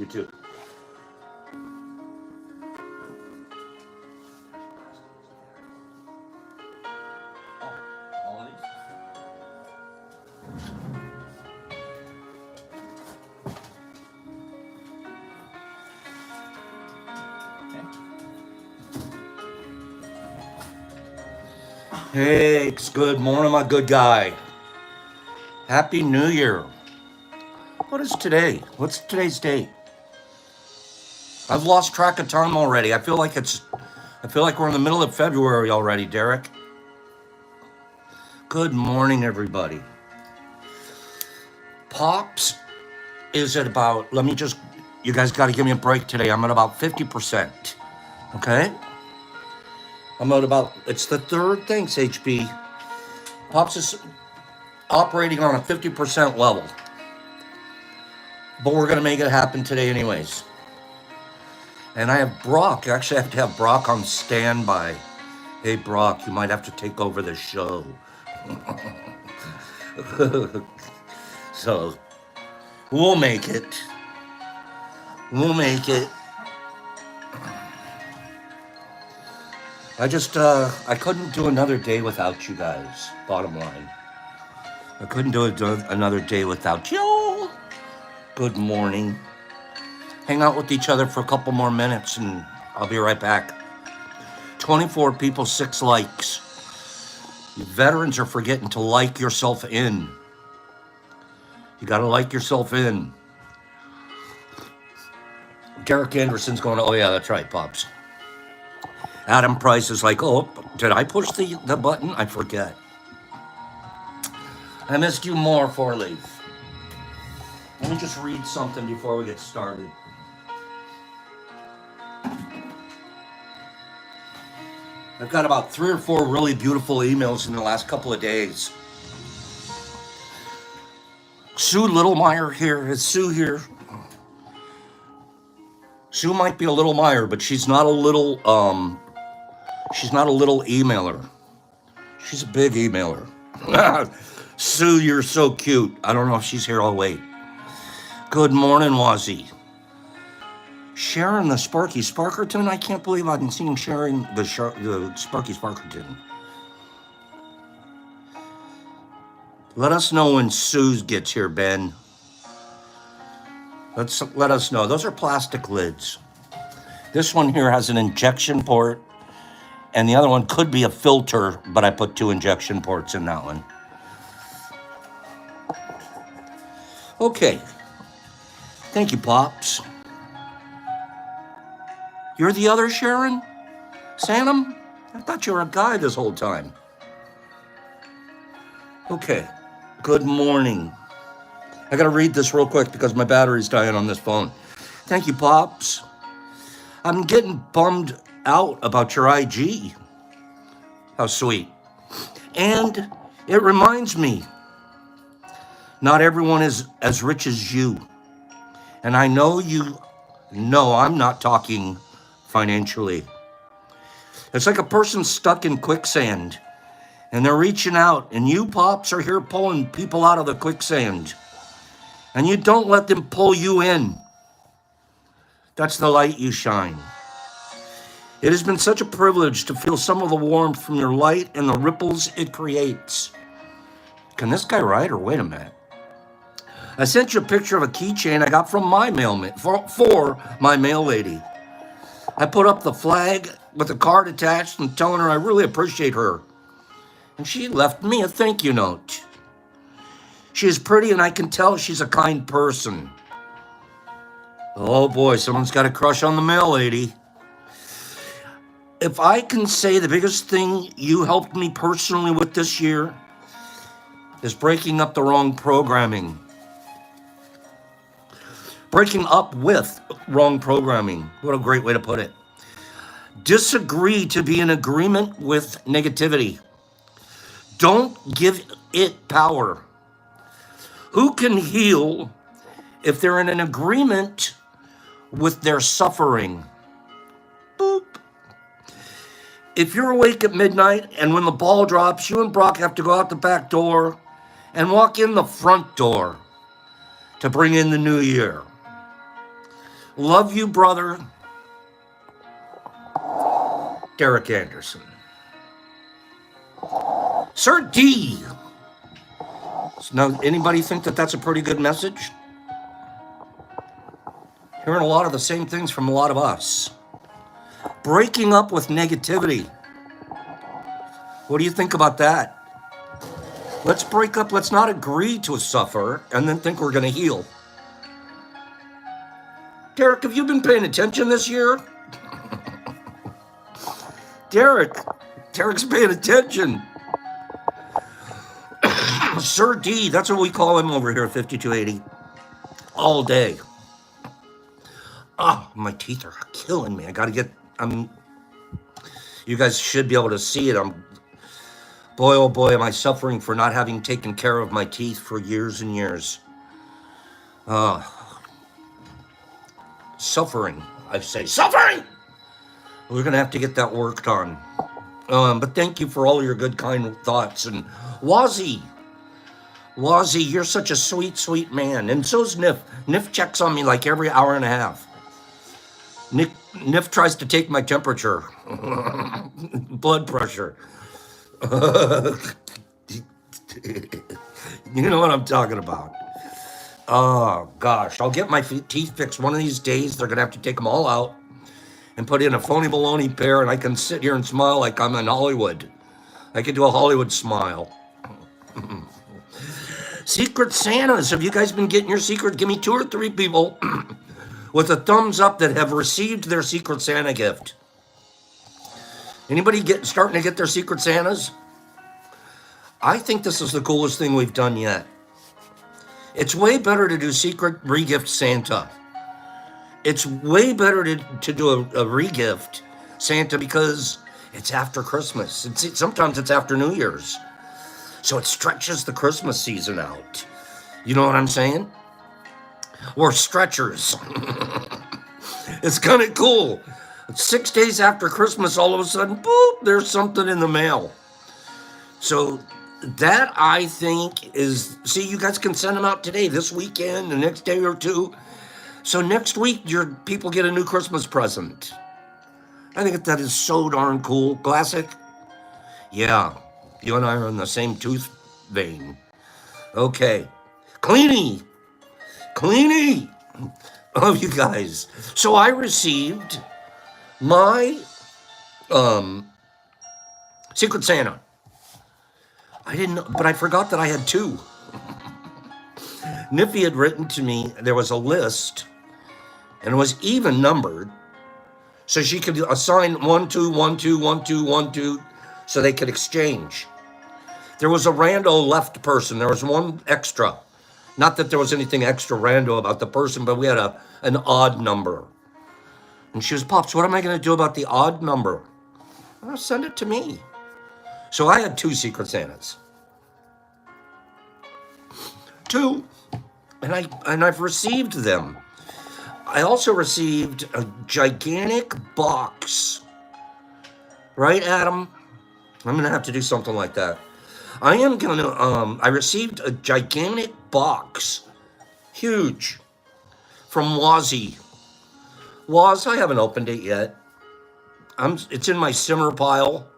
You too. All of these? Hey, it's good morning, my good guy. Happy New Year. What is today? What's today's date? I've lost track of time already. I feel like we're in the middle of February already, Derek. Good morning, everybody. Pops is at about, you guys got to give me a break today. I'm at about 50%. Okay? It's the third, thanks, HB. Pops is operating on a 50% level. But we're going to make it happen today anyways. And I have Brock. Actually, I have to have Brock on standby. Hey, Brock, you might have to take over the show. So, we'll make it. We'll make it. I couldn't do another day without you guys, bottom line. I couldn't do another day without you. Good morning. Hang out with each other for a couple more minutes and I'll be right back. 24 people, 6 likes. You veterans are forgetting to like yourself in. You gotta like yourself in. Derek Anderson's going, oh yeah, that's right, Pops. Adam Price is like, oh, did I push the button? I forget. I missed you more, 4-leaf. Let me just read something before we get started. I've got about 3 or 4 really beautiful emails in the last couple of days. Sue Littlemeyer here. Is Sue here? Sue might be a little Meyer, but she's not a little emailer. She's a big emailer. Sue, you're so cute. I don't know if she's here. I'll wait. Good morning, Wazzy. Sharon the Sparky Sparkerton. I can't believe I've been seeing Sharon the Sparky Sparkerton. Let us know when Sue gets here, Ben. Let us know. Those are plastic lids. This one here has an injection port, and the other one could be a filter, but I put 2 injection ports in that one. Okay. Thank you, Pops. You're the other Sharon? Sanum? I thought you were a guy this whole time. Okay. Good morning. I gotta read this real quick because my battery's dying on this phone. Thank you, Pops. I'm getting bummed out about your IG. How sweet. And it reminds me, not everyone is as rich as you. And I know I'm not talking financially. It's like a person stuck in quicksand and they're reaching out and you, Pops, are here pulling people out of the quicksand. And you don't let them pull you in. That's the light you shine. It has been such a privilege to feel some of the warmth from your light and the ripples it creates. Can this guy write or wait a minute? I sent you a picture of a keychain I got from my mailman for my mail lady. I put up the flag with a card attached and telling her I really appreciate her. And she left me a thank you note. She is pretty and I can tell she's a kind person. Oh boy, someone's got a crush on the mail lady. If I can say the biggest thing you helped me personally with this year is breaking up the wrong programming. Breaking up with wrong programming. What a great way to put it. Disagree to be in agreement with negativity. Don't give it power. Who can heal if they're in an agreement with their suffering? Boop. If you're awake at midnight and when the ball drops, you and Brock have to go out the back door and walk in the front door to bring in the new year. Love you, brother. Derek Anderson. Sir D. Now, anybody think that that's a pretty good message? Hearing a lot of the same things from a lot of us. Breaking up with negativity. What do you think about that? Let's break up. Let's not agree to suffer and then think we're going to heal. Derek, have you been paying attention this year? Derek's paying attention. Sir D, that's what we call him over here, 5280. All day. Oh, my teeth are killing me. I gotta get, you guys should be able to see it. Boy, oh boy, am I suffering for not having taken care of my teeth for years and years. Suffering, I say, suffering! We're gonna have to get that worked on. But thank you for all your good, kind thoughts. And Wazzy, you're such a sweet, sweet man. And so's Nif. Nif checks on me like every hour and a half. Nif tries to take my temperature, blood pressure. You know what I'm talking about. Oh, gosh. I'll get my teeth fixed one of these days. They're going to have to take them all out and put in a phony baloney pair, and I can sit here and smile like I'm in Hollywood. I can do a Hollywood smile. Secret Santas. Have you guys been getting your secret? Give me 2 or 3 people with a thumbs up that have received their Secret Santa gift. Anybody starting to get their Secret Santas? I think this is the coolest thing we've done yet. It's way better to do Secret Regift Santa. It's way better to do a regift Santa because it's after Christmas. Sometimes it's after New Year's. So it stretches the Christmas season out. You know what I'm saying? Or stretchers. It's kind of cool. 6 days after Christmas, all of a sudden, boop, there's something in the mail. So that, I think, is... See, you guys can send them out today, this weekend, the next day or two. So next week, your people get a new Christmas present. I think that is so darn cool. Classic? Yeah. You and I are in the same tooth vein. Okay. Cleanie! Oh, you guys. So I received my Secret Santa. I didn't know, but I forgot that I had 2. Niffy had written to me, there was a list, and it was even numbered, so she could assign 1, 2, 1, 2, 1, 2, 1, 2, so they could exchange. There was a rando left person. There was one extra. Not that there was anything extra rando about the person, but we had an odd number. And she was, Pops, what am I going to do about the odd number? Well, send it to me. So I had 2 Secret Santas. 2. And I've received them. I also received a gigantic box. Right, Adam? I'm going to have to do something like that. I received a gigantic box. Huge. From Wazzy. Waz, I haven't opened it yet. It's in my simmer pile.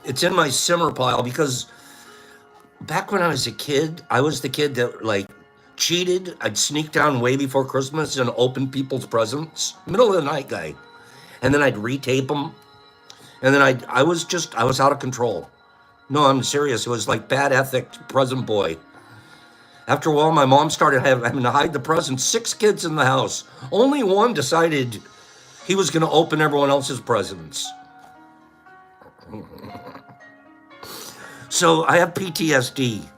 It's in my simmer pile because back when I was a kid, I was the kid that cheated. I'd sneak down way before Christmas and open people's presents. Middle of the night guy. And then I'd retape them. And then I was out of control. No, I'm serious. It was like bad ethic present boy. After a while, my mom started having to hide the presents. 6 kids in the house. Only one decided he was going to open everyone else's presents. So I have PTSD.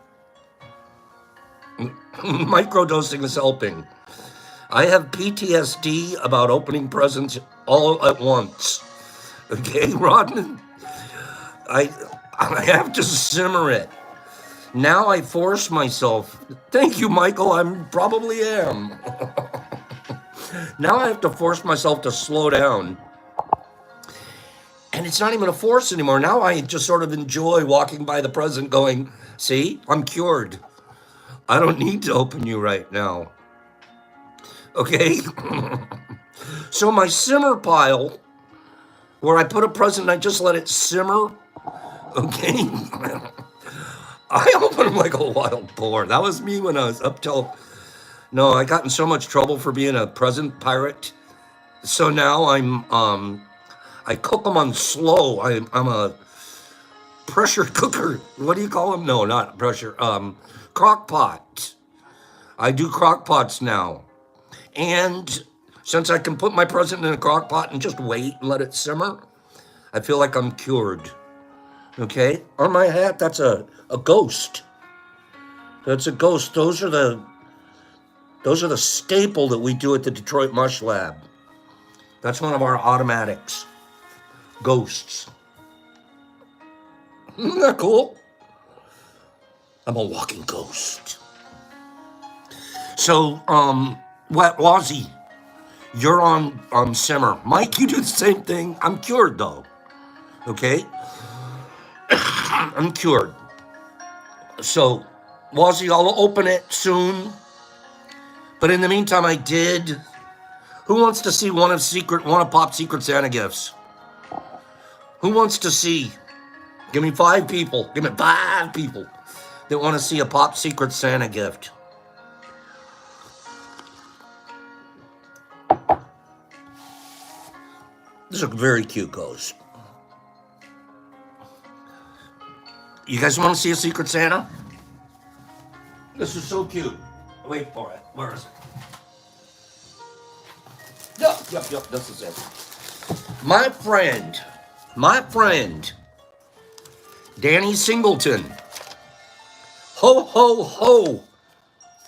Microdosing is helping. I have PTSD about opening presents all at once. Okay, Rodman? I have to simmer it. Now I force myself. Thank you, Michael. I probably am. Now I have to force myself to slow down. And it's not even a force anymore. Now I just sort of enjoy walking by the present going, see, I'm cured. I don't need to open you right now. Okay? So my simmer pile, where I put a present and I just let it simmer, okay? I open them like a wild boar. That was me when I was up till... No, I got in so much trouble for being a present pirate. So now I cook them on slow. I'm a pressure cooker. What do you call them? No, not pressure. Crock pot. I do crock pots now. And since I can put my present in a crock pot and just wait and let it simmer, I feel like I'm cured. Okay? On my hat, that's a ghost. That's a ghost. Those are the staple that we do at the Detroit Mush Lab. That's one of our automatics. Ghosts. Isn't that cool? I'm a walking ghost. So, Wazzy, you're on simmer. Mike, you do the same thing. I'm cured, though. Okay? I'm cured. So, Wazzy, I'll open it soon. But in the meantime, I did. Who wants to see one of Pop's Secret Santa gifts? Who wants to see? Give me 5 people. Give me 5 people that want to see a Pop Secret Santa gift. This is a very cute ghost. You guys want to see a Secret Santa? This is so cute. Wait for it. Where is it? Yep, this is it. My friend, Danny Singleton. Ho, ho, ho.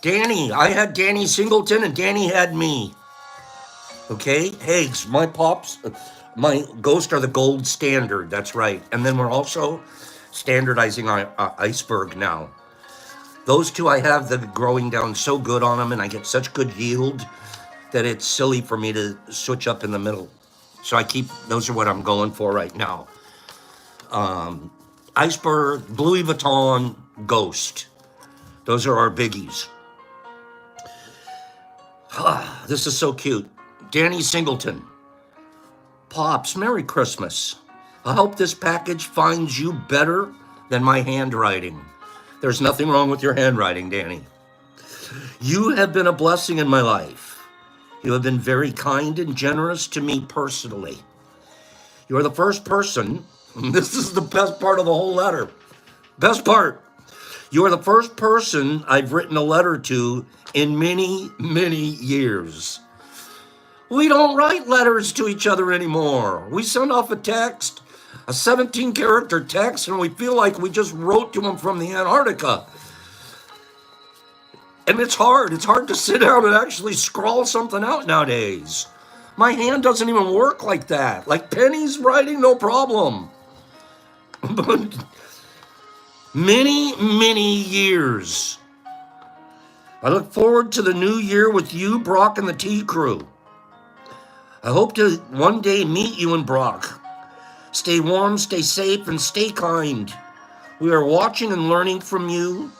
Danny, I had Danny Singleton and Danny had me. Okay, Hags, my pops, my ghosts are the gold standard, that's right. And then we're also standardizing our iceberg now. Those two I have that are growing down so good on them and I get such good yield that it's silly for me to switch up in the middle. So those are what I'm going for right now. Iceberg, Louis Vuitton, Ghost. Those are our biggies. This is so cute. Danny Singleton. Pops, Merry Christmas. I hope this package finds you better than my handwriting. There's nothing wrong with your handwriting, Danny. You have been a blessing in my life. You have been very kind and generous to me personally. You are the first person, this is the best part of the whole letter. Best part. You are the first person I've written a letter to in many, many years. We don't write letters to each other anymore. We send off a text, a 17-character text, and we feel like we just wrote to them from the Antarctica. And it's hard. It's hard to sit down and actually scrawl something out nowadays. My hand doesn't even work like that. Like Penny's writing, no problem. But many, many years. I look forward to the new year with you, Brock, and the Tea Crew. I hope to one day meet you and Brock. Stay warm, stay safe, and stay kind. We are watching and learning from you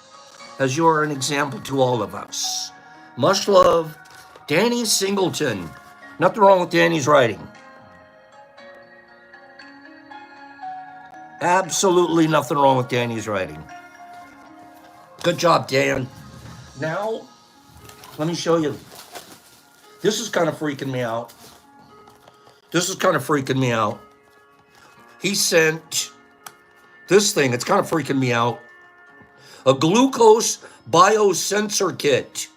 as you are an example to all of us. Much love, Danny Singleton. Nothing wrong with Danny's writing. Absolutely nothing wrong with Danny's writing. Good job, Dan. Now, let me show you. This is kind of freaking me out. He sent this thing. It's kind of freaking me out. A glucose biosensor kit.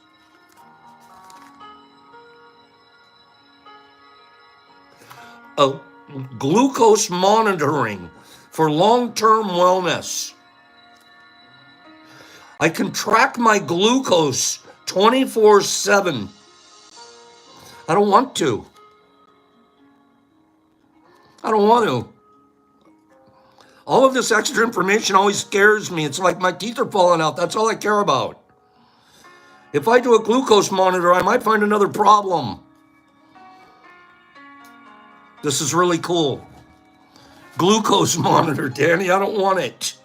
A glucose monitoring for long-term wellness. I can track my glucose 24/7. I don't want to. All of this extra information always scares me. It's like my teeth are falling out. That's all I care about. If I do a glucose monitor, I might find another problem. This is really cool. Glucose monitor, Danny. I don't want it.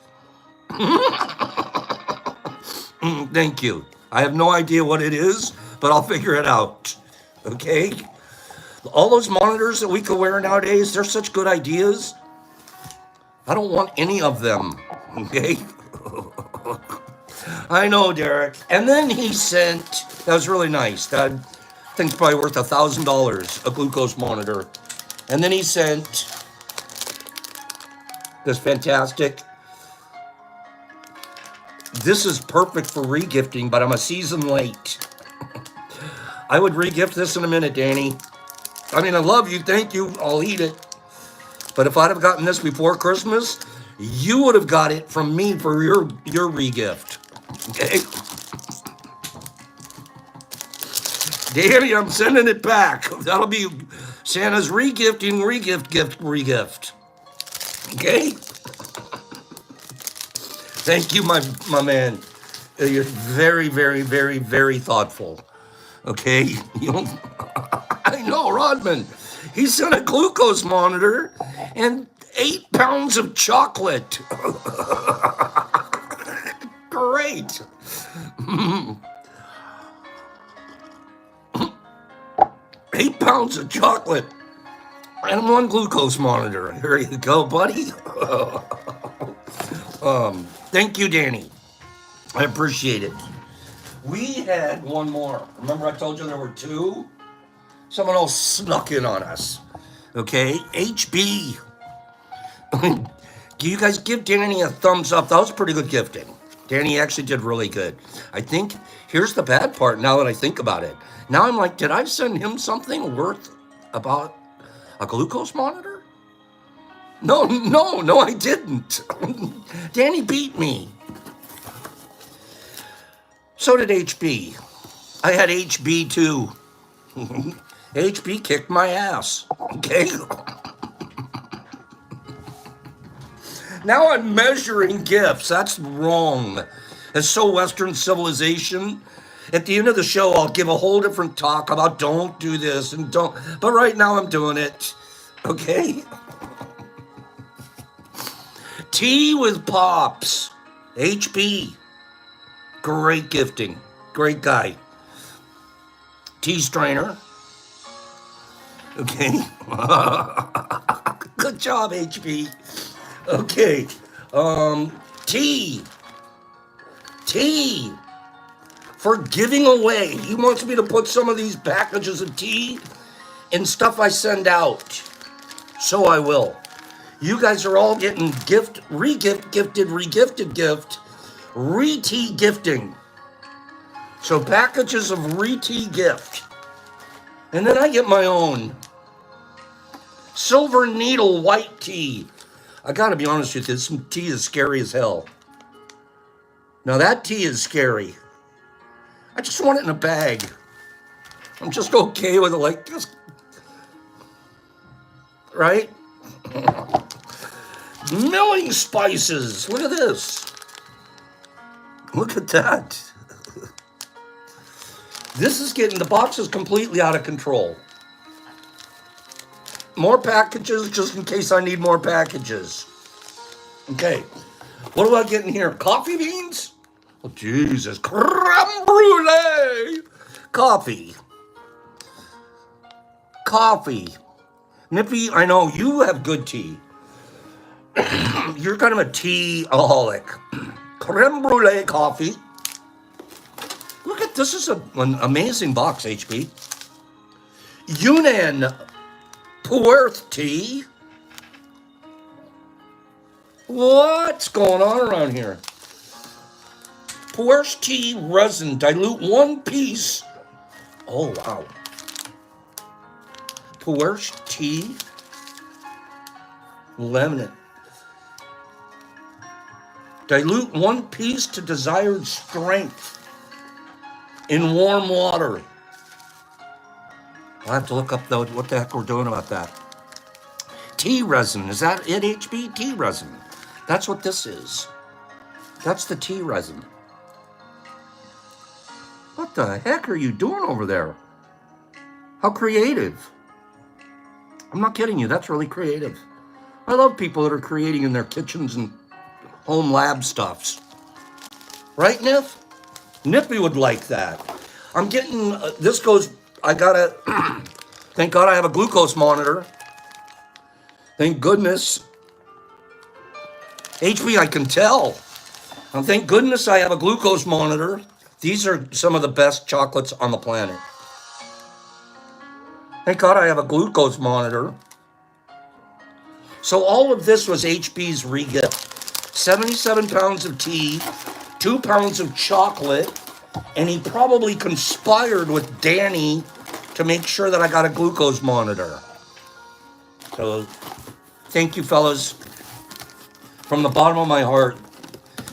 Thank you. I have no idea what it is, but I'll figure it out. Okay? All those monitors that we could wear nowadays, they're such good ideas. I don't want any of them. Okay? I know, Derek. And then he sent, that was really nice. That thing's probably worth $1,000, a glucose monitor. And then he sent this fantastic, this is perfect for regifting, but I'm a season late. I would regift this in a minute, Danny. I mean, I love you, thank you, I'll eat it. But if I'd have gotten this before Christmas, you would have got it from me for your regift. Okay? Danny, I'm sending it back. That'll be Santa's regifting, regift. Okay? Thank you, my man. You're very, very, very, very thoughtful. Okay? You don't, I know, Rodman. He sent a glucose monitor and 8 pounds of chocolate. Great. 8 pounds of chocolate and 1 glucose monitor. Here you go, buddy. Thank you, Danny. I appreciate it. We had one more. Remember I told you there were 2? Someone else snuck in on us. Okay, HB. Do you guys give Danny a thumbs up? That was pretty good gifting. Danny actually did really good. I think, here's the bad part now that I think about it. Now I'm like, did I send him something worth about a glucose monitor? No, I didn't. Danny beat me. So did HB. I had HB too. HB kicked my ass. Okay? Now I'm measuring gifts. That's wrong. That's so Western civilization. At the end of the show, I'll give a whole different talk about don't do this and don't. But right now I'm doing it. Okay? Tea with Pops. HB. Great gifting. Great guy. Tea strainer. Okay. Good job, HB. Okay. Tea. For giving away. He wants me to put some of these packages of tea in stuff I send out. So I will. You guys are all getting regifted gift, re-tea gifting. So packages of re-tea gift. And then I get my own. Silver Needle white tea. I gotta be honest with you, this tea is scary as hell. Now that tea is scary. I just want it in a bag. I'm just okay with it like this. Right? Milling spices. Look at this. Look at that. This is getting, the box is completely out of control. More packages just in case I need more packages. Okay. What do I get in here? Coffee beans? Oh, Jesus. Creme brulee. Coffee. Nippy, I know you have good tea. You're kind of a tea-aholic. Creme brulee coffee. Look at this. Is an amazing box, HB. Yunnan Puerth tea. What's going on around here? Puerth tea resin. Dilute 1 piece. Oh, wow. Puerth tea. Lemon. Dilute 1 piece to desired strength in warm water. I'll have to look up though what the heck we're doing about that. Tea resin, is that it, HB? Tea resin. That's what this is. That's the tea resin. What the heck are you doing over there? How creative. I'm not kidding you, that's really creative. I love people that are creating in their kitchens and home lab stuffs. Right, Nif? Nippy would like that. I'm getting, this goes, I gotta, thank God I have a glucose monitor. Thank goodness. HB, I can tell. And thank goodness I have a glucose monitor. These are some of the best chocolates on the planet. Thank God I have a glucose monitor. So all of this was HB's re-gift. 77 pounds of tea, 2 pounds of chocolate, and he probably conspired with Danny to make sure that I got a glucose monitor. So thank you, fellas. From the bottom of my heart,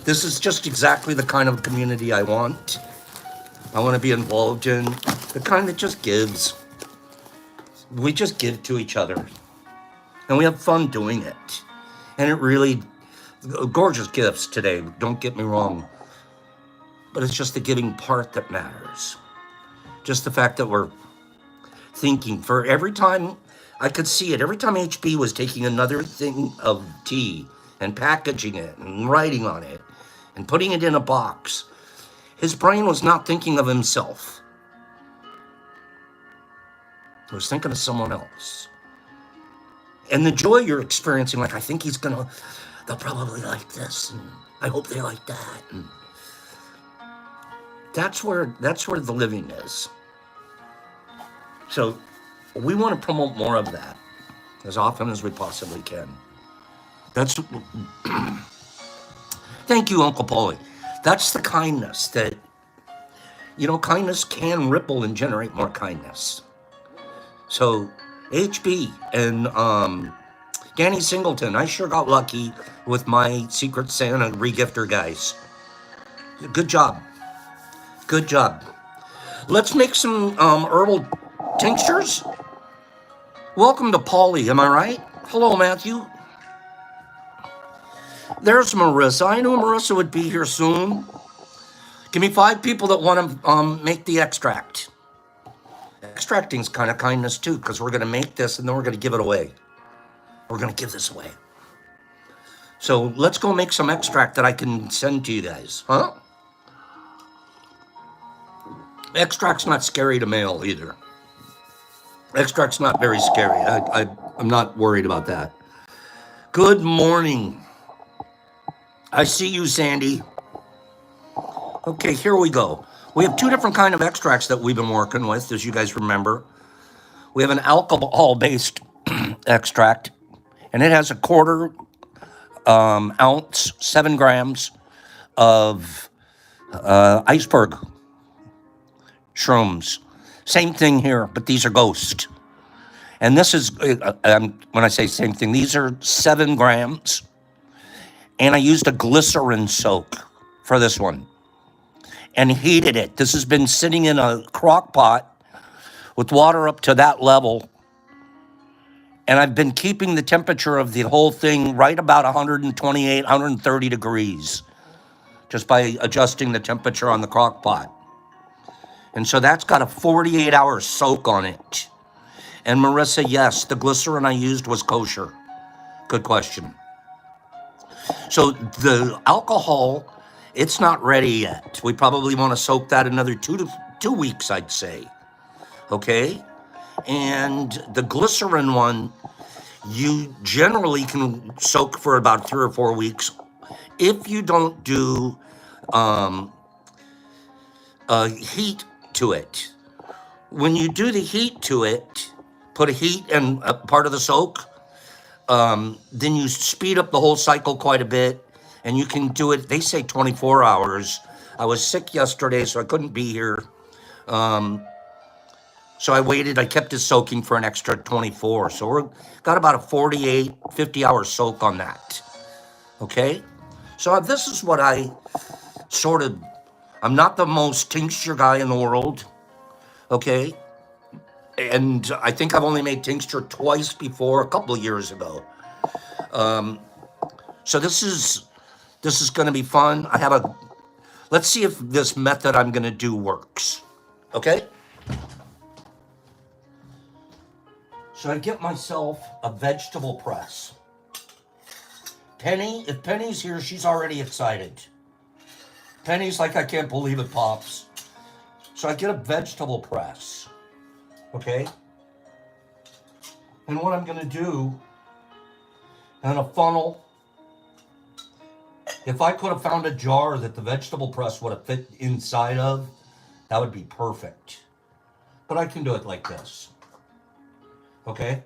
this is just exactly the kind of community I want. I want to be involved in, the kind that just gives. We just give to each other. And we have fun doing it. And it really, gorgeous gifts today, don't get me wrong. But it's just the giving part that matters. Just the fact that we're thinking for every time, I could see it, every time HB was taking another thing of tea and packaging it and writing on it and putting it in a box, his brain was not thinking of himself. It was thinking of someone else. And the joy you're experiencing, like, I think they'll probably like this, and I hope they like that. And that's where the living is. So we want to promote more of that as often as we possibly can. That's thank you, Uncle Paulie. That's the kindness that, kindness can ripple and generate more kindness. So HB and Danny Singleton, I sure got lucky with my Secret Santa regifter guys. Good job. Good job. Let's make some herbal tinctures. Welcome to Paulie, am I right? Hello, Matthew. There's Marissa. I knew Marissa would be here soon. Give me 5 people that want to make the extract. Extracting is kind of kindness too, because we're going to make this and then we're going to give it away. We're going to give this away. So let's go make some extract that I can send to you guys. Huh? Extract's not scary to mail either. Extract's not very scary. I'm not worried about that. Good morning. I see you, Sandy. Okay, here we go. We have 2 different kind of extracts that we've been working with, as you guys remember. We have an alcohol-based extract, and it has a 1/4 ounce, 7 grams of iceberg shrooms. Same thing here, but these are ghost. And this is, when I say same thing, these are 7 grams. And I used a glycerin soak for this one and heated it. This has been sitting in a crock pot with water up to that level. And I've been keeping the temperature of the whole thing right about 128, 130 degrees, just by adjusting the temperature on the crock pot. And so that's got a 48-hour soak on it. And Marissa, yes, the glycerin I used was kosher. Good question. So the alcohol, it's not ready yet. We probably want to soak that another 2 weeks, I'd say. Okay? And the glycerin one, you generally can soak for about 3 or 4 weeks if you don't do heat to it. When you do the heat to it, put a heat in a part of the soak, then you speed up the whole cycle quite a bit, and you can do it, they say 24 hours. I was sick yesterday, so I couldn't be here. So I waited, I kept it soaking for an extra 24. So we're got about a 48, 50-hour soak on that. Okay? So this is what I'm not the most tincture guy in the world. Okay? And I think I've only made tincture twice before, a couple of years ago. So this is going to be fun. Let's see if this method I'm going to do works. Okay? So I get myself a vegetable press. Penny, if Penny's here, she's already excited. Penny's like, I can't believe it, Pops. So I get a vegetable press. Okay? And what I'm going to do in a funnel, if I could have found a jar that the vegetable press would have fit inside of, that would be perfect. But I can do it like this. Okay?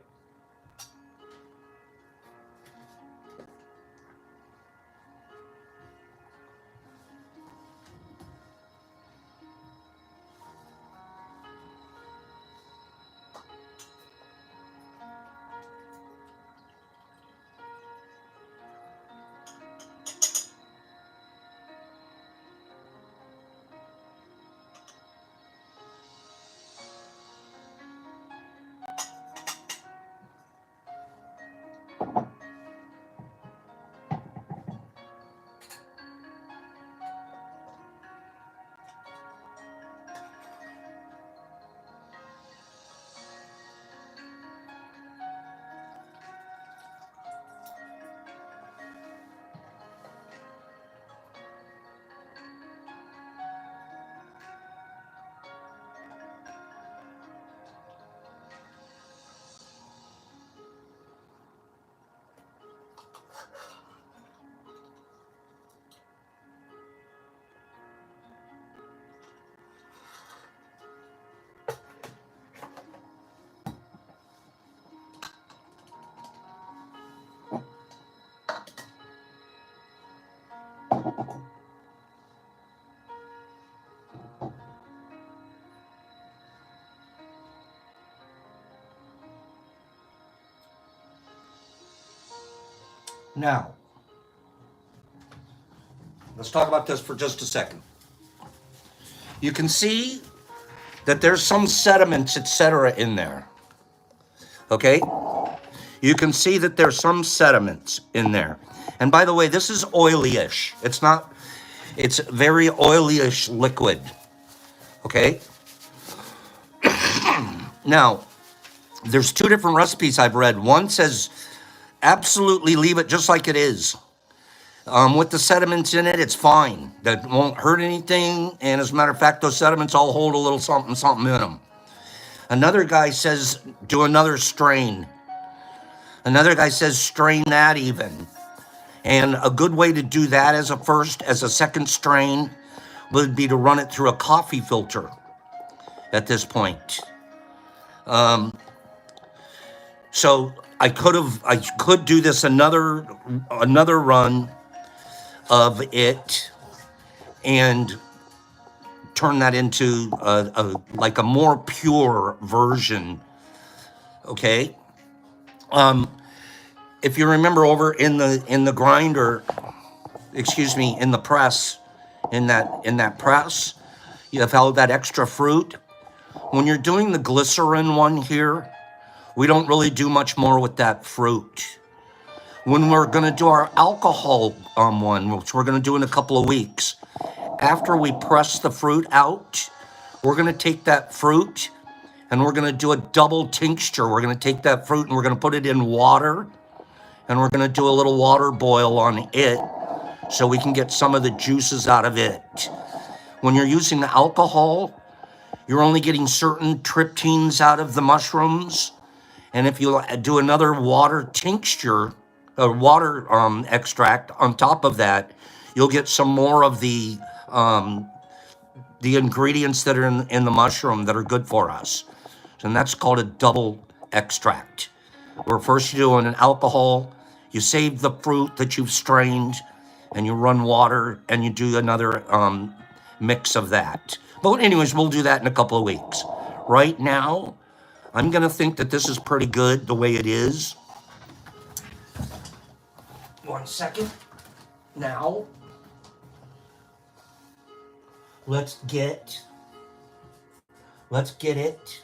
Now, let's talk about this for just a second. You can see that there's some sediments, etc. in there. Okay? You can see that there's some sediments in there. And by the way, this is oily-ish. It's not, it's very oily-ish liquid. Okay? Now, there's two different recipes I've read. One says absolutely leave it just like it is. With the sediments in it, it's fine. That won't hurt anything. And as a matter of fact, those sediments all hold a little something, something in them. Another guy says do another strain. Another guy says strain that even. And a good way to do that as a second strain would be to run it through a coffee filter at this point. So I could do this another run of it and turn that into like a more pure version. Okay. If you remember over in the grinder, in the press, in that press, you have all that extra fruit. When you're doing the glycerin one here, we don't really do much more with that fruit. When we're gonna do our alcohol one, which we're gonna do in a couple of weeks, after we press the fruit out, we're gonna take that fruit and we're gonna do a double tincture. We're gonna take that fruit and we're gonna put it in water and we're gonna do a little water boil on it so we can get some of the juices out of it. When you're using the alcohol, you're only getting certain tryptines out of the mushrooms. And if you do another water tincture, a water extract on top of that, you'll get some more of the ingredients that are in the mushroom that are good for us. And that's called a double extract. Where first you do an alcohol, you save the fruit that you've strained, and you run water, and you do another mix of that. But anyways, we'll do that in a couple of weeks. Right now, I'm gonna think that this is pretty good the way it is. 1 second. Now, let's get it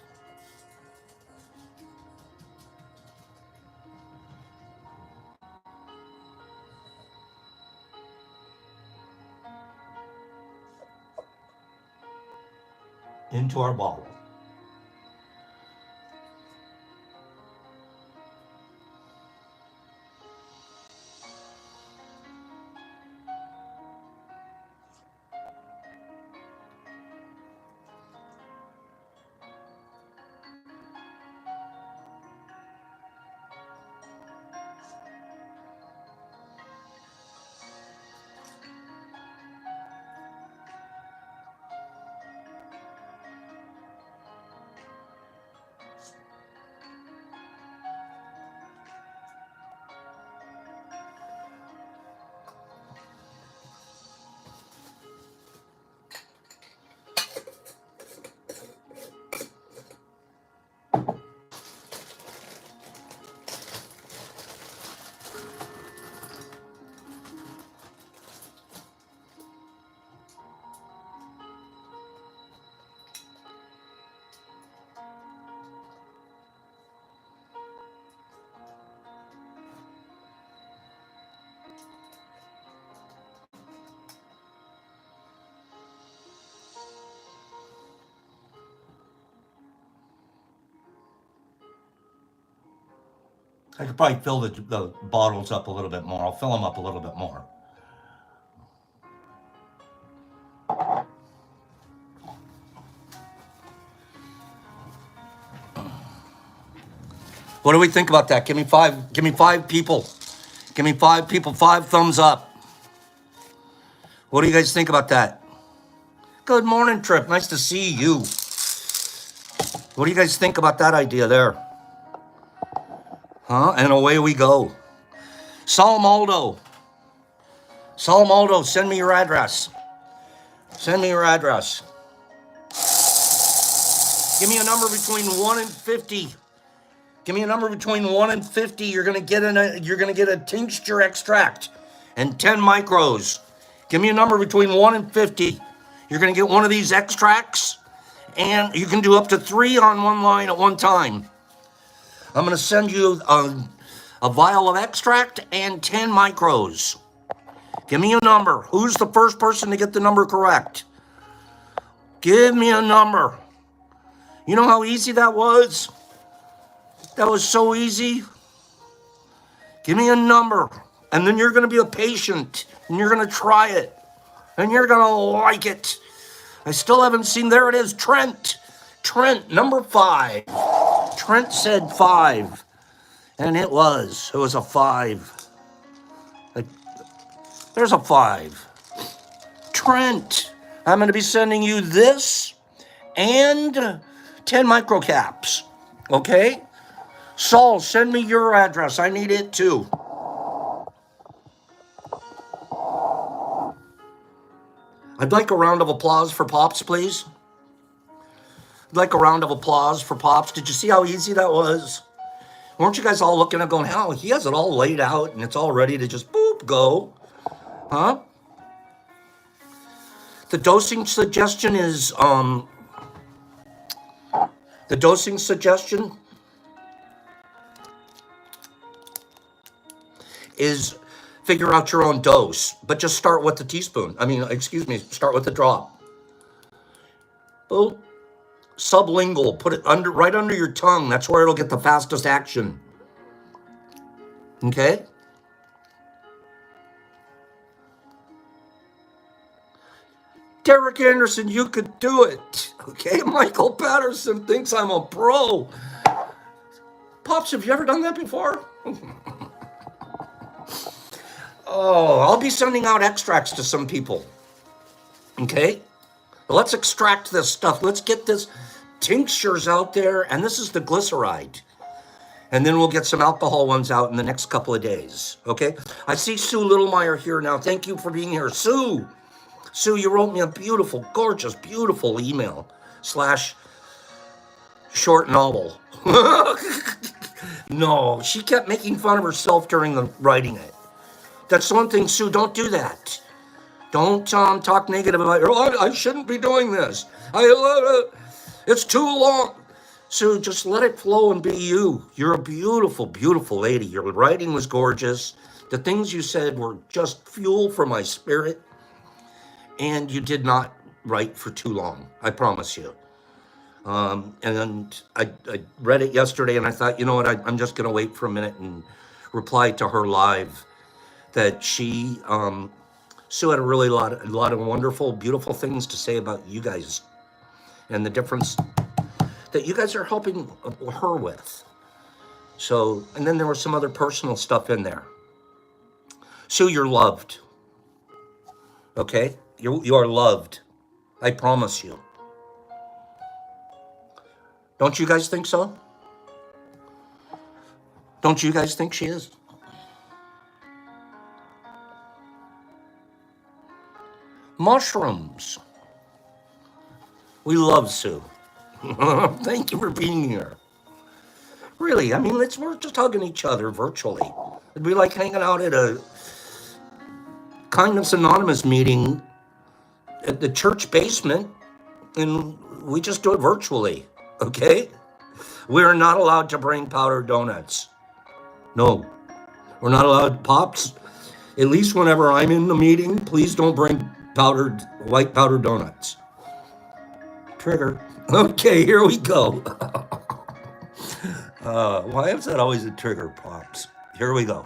into our bottle. I could probably fill the bottles up a little bit more. I'll fill them up a little bit more. What do we think about that? Give me five. Give me 5 people. Give me 5 people. 5 thumbs up. What do you guys think about that? Good morning, Trip. Nice to see you. What do you guys think about that idea there? Huh? And away we go. Salamaldo. Salamaldo, send me your address. Send me your address. Give me a number between 1 and 50. Give me a number between 1 and 50. You're gonna get a tincture extract and 10 micros. Give me a number between 1 and 50. You're gonna get one of these extracts, and you can do up to 3 on one line at one time. I'm gonna send you a vial of extract and 10 micros. Give me a number. Who's the first person to get the number correct? Give me a number. You know how easy that was? That was so easy. Give me a number. And then you're going to be a patient. And you're going to try it. And you're going to like it. I still haven't seen. There it is. Trent. Trent, number 5. Trent said 5. And it was. It was a 5. There's a 5. Trent, I'm going to be sending you this and 10 microcaps. Okay? Saul, send me your address. I need it too. I'd like a round of applause for Pops, please. I'd like a round of applause for Pops. Did you see how easy that was? Weren't you guys all looking at going, hell, he has it all laid out and it's all ready to just boop, go. Huh? The dosing suggestion is, is figure out your own dose, but just start with the teaspoon. Start with the drop. Boom. Sublingual, put it right under your tongue. That's where it'll get the fastest action. Okay? Derek Anderson, you could do it. Okay? Michael Patterson thinks I'm a pro. Pops, have you ever done that before? Oh, I'll be sending out extracts to some people. Okay? Let's extract this stuff. Let's get this tinctures out there. And this is the glyceride. And then we'll get some alcohol ones out in the next couple of days. Okay? I see Sue Littlemeyer here now. Thank you for being here. Sue, you wrote me a beautiful, gorgeous, beautiful email / short novel. No, she kept making fun of herself during the writing it. That's one thing, Sue, don't do that. Don't talk negative about it. Oh, I shouldn't be doing this. It's too long. Sue, just let it flow and be you. You're a beautiful, beautiful lady. Your writing was gorgeous. The things you said were just fuel for my spirit. And you did not write for too long. I promise you. And I read it yesterday and I thought, you know what, I'm just going to wait for a minute and reply to her live that she, Sue had a really lot of wonderful, beautiful things to say about you guys and the difference that you guys are helping her with. So, and then there was some other personal stuff in there. Sue, you're loved. Okay? You are loved. I promise you. Don't you guys think so? Don't you guys think she is? Mushrooms. We love Sue. Thank you for being here. Really, I mean, we're just hugging each other virtually. It'd be like hanging out at a Kindness Anonymous meeting at the church basement, and we just do it virtually, okay? We're not allowed to bring powdered donuts. No, we're not allowed. Pops, at least whenever I'm in the meeting, please don't bring white powdered donuts. Trigger. Okay, here we go. Why is that always a trigger, Pops? Here we go.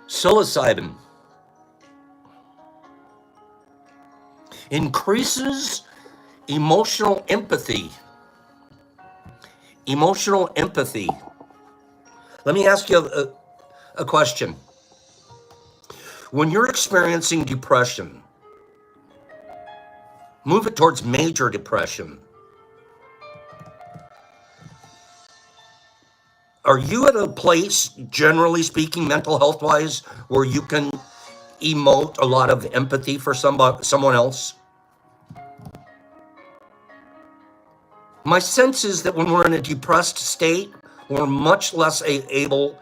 Psilocybin increases emotional empathy. Emotional empathy. Let me ask you a question. When you're experiencing depression, move it towards major depression. Are you at a place, generally speaking, mental health wise, where you can emote a lot of empathy for someone else? My sense is that when we're in a depressed state, we're much less able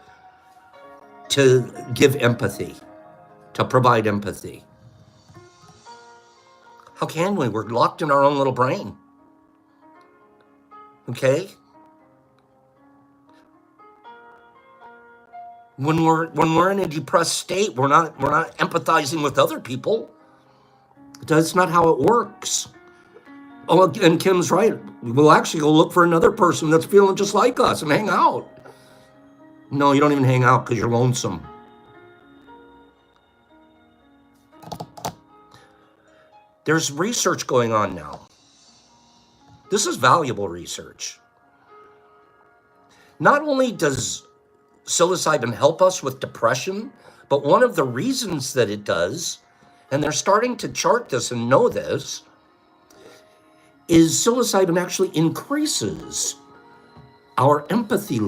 to give empathy, to provide empathy. How can we? We're locked in our own little brain. Okay? When we're in a depressed state, we're not empathizing with other people. That's not how it works. Oh, and Kim's right. We'll actually go look for another person that's feeling just like us and hang out. No, you don't even hang out because you're lonesome. There's research going on now. This is valuable research. Not only does psilocybin help us with depression, but one of the reasons that it does, and they're starting to chart this and know this, is psilocybin actually increases our empathy.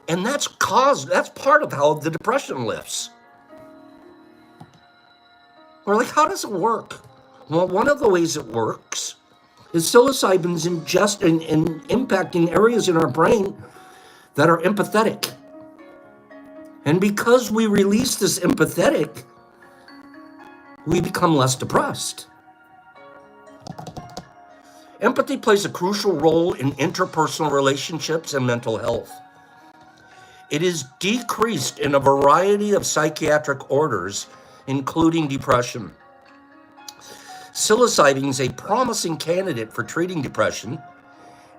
And that's part of how the depression lifts. We're like, how does it work? Well, one of the ways it works is psilocybin's impacting areas in our brain that are empathetic. And because we release this empathetic, we become less depressed. Empathy plays a crucial role in interpersonal relationships and mental health. It is decreased in a variety of psychiatric orders, including depression. Psilocybin is a promising candidate for treating depression,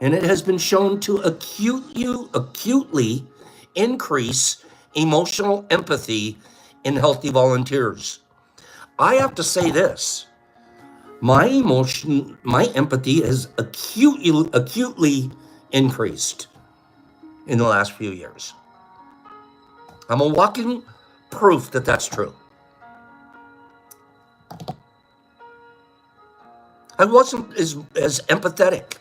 and it has been shown to acutely increase emotional empathy in healthy volunteers. I have to say this. My empathy has acutely increased in the last few years. I'm a walking proof that that's true. I wasn't as empathetic.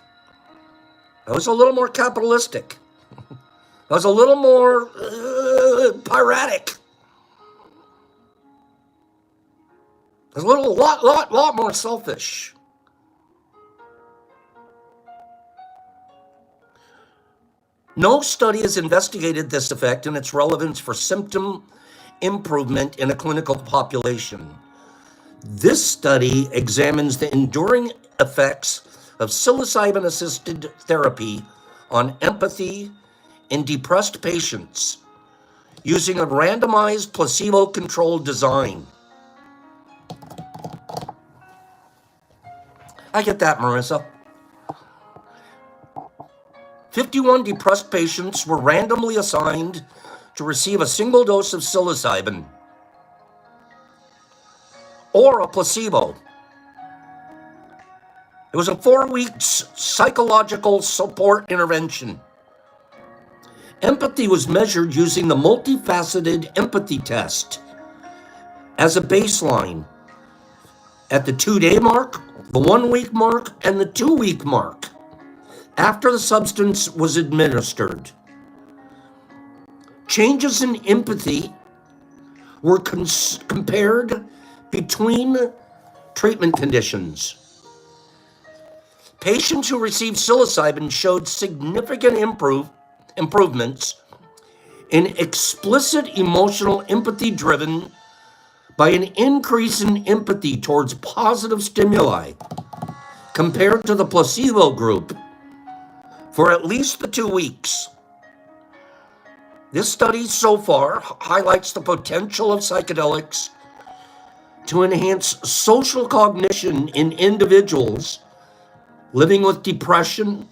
I was a little more capitalistic. I was a little more piratic. I was a lot more selfish. No study has investigated this effect and its relevance for symptom improvement in a clinical population. This study examines the enduring effects of psilocybin-assisted therapy on empathy in depressed patients using a randomized placebo-controlled design. I get that, Marissa. 51 depressed patients were randomly assigned to receive a single dose of psilocybin or a placebo. It was a 4-week psychological support intervention. Empathy was measured using the multifaceted empathy test as a baseline at the 2-day mark, the 1-week mark, and the 2-week mark after the substance was administered. Changes in empathy were compared between treatment conditions. Patients who received psilocybin showed significant improvements in explicit emotional empathy driven by an increase in empathy towards positive stimuli compared to the placebo group for at least the 2 weeks. This study so far highlights the potential of psychedelics to enhance social cognition in individuals living with depression,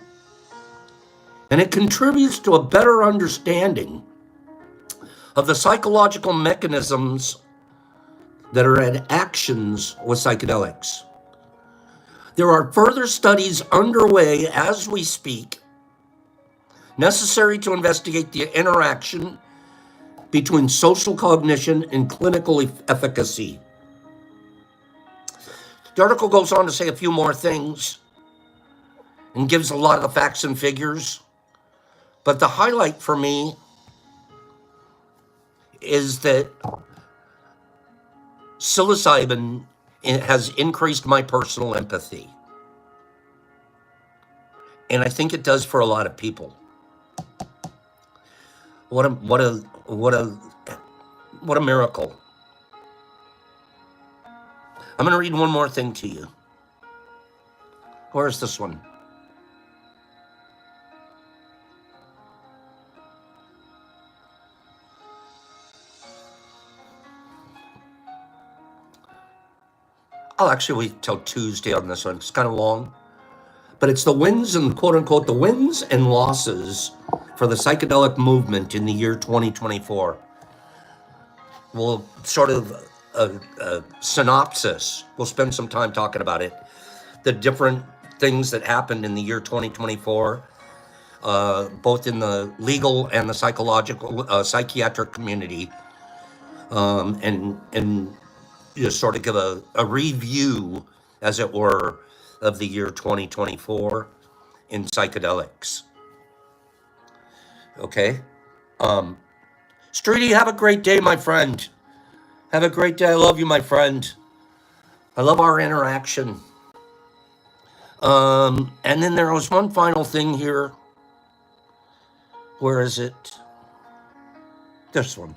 and it contributes to a better understanding of the psychological mechanisms that are in actions with psychedelics. There are further studies underway as we speak, necessary to investigate the interaction between social cognition and clinical efficacy. The article goes on to say a few more things and gives a lot of the facts and figures, but the highlight for me is that psilocybin has increased my personal empathy. And I think it does for a lot of people. What a miracle. I'm going to read one more thing to you. Where's this one? I'll actually wait till Tuesday on this one. It's kind of long. But it's the wins and quote unquote the wins and losses for the psychedelic movement in the year 2024. We'll sort of a synopsis. We'll spend some time talking about it. The different things that happened in the year 2024, both in the legal and the psychological, psychiatric community, and just sort of give a review, as it were, of the year 2024 in psychedelics. Okay? Streety, have a great day, my friend. Have a great day. I love you, my friend. I love our interaction. And then there was one final thing here. Where is it? This one.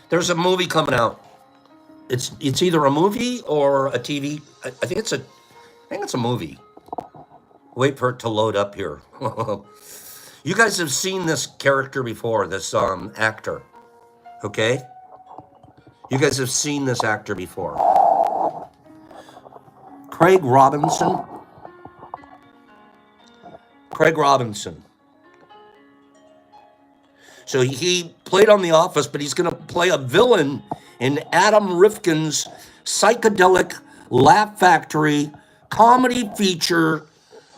There's a movie coming out. It's either a movie or a TV. I think it's a movie. Wait for it to load up here. You guys have seen this character before, this actor. Okay? You guys have seen this actor before. Craig Robinson. So he played on The Office, but he's going to play a villain in Adam Rifkin's psychedelic Laugh Factory comedy feature